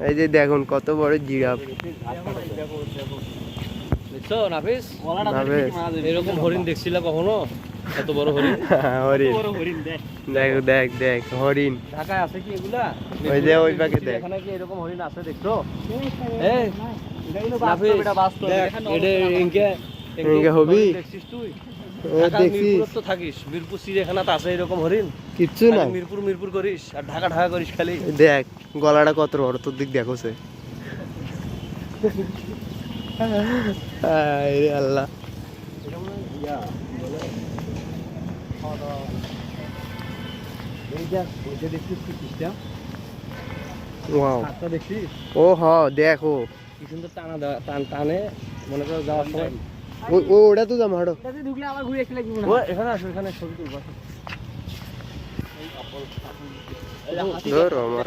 এই যে দেখুন কত বড় জিরাফ। দেখছো নাফিস? নাফিস। এরকম হরিণ দেখছিলা কখনো? এত বড় হরিণ? হরিণ। দেখ দেখ দেখ হরিণ। ঢাকায় আছে কি এগুলা? ওই যে ওই পাকে দেখ। এখানে কি এরকম হরিণ আছে দেখছো? এই নাফিস এটা বাস্তব। এটা ইনকে হবি? দেখছিস তুই? দেখছি। মিরপুর তো থাকিস, মিরপুর চিড়িয়াখানাতে আছে এরকম হরিণ? কিচ্ছু নাই। মিরপুর করিস আর ঢাকা ঢাকা করিস খালি। দেখ গলাটা কত বড়, তোর দিক দেখো সে। আল্লাহ। ওয়াও। ও হ দেখো কি সুন্দর টানে মনে করো যাওয়ার সময়। ওটা তো যাম হাঁটো। ঢুকলে আবার ঘুরে এসে লাগবে। এখানে আসো, এখানে ছবি তুলবো। ধরো আমার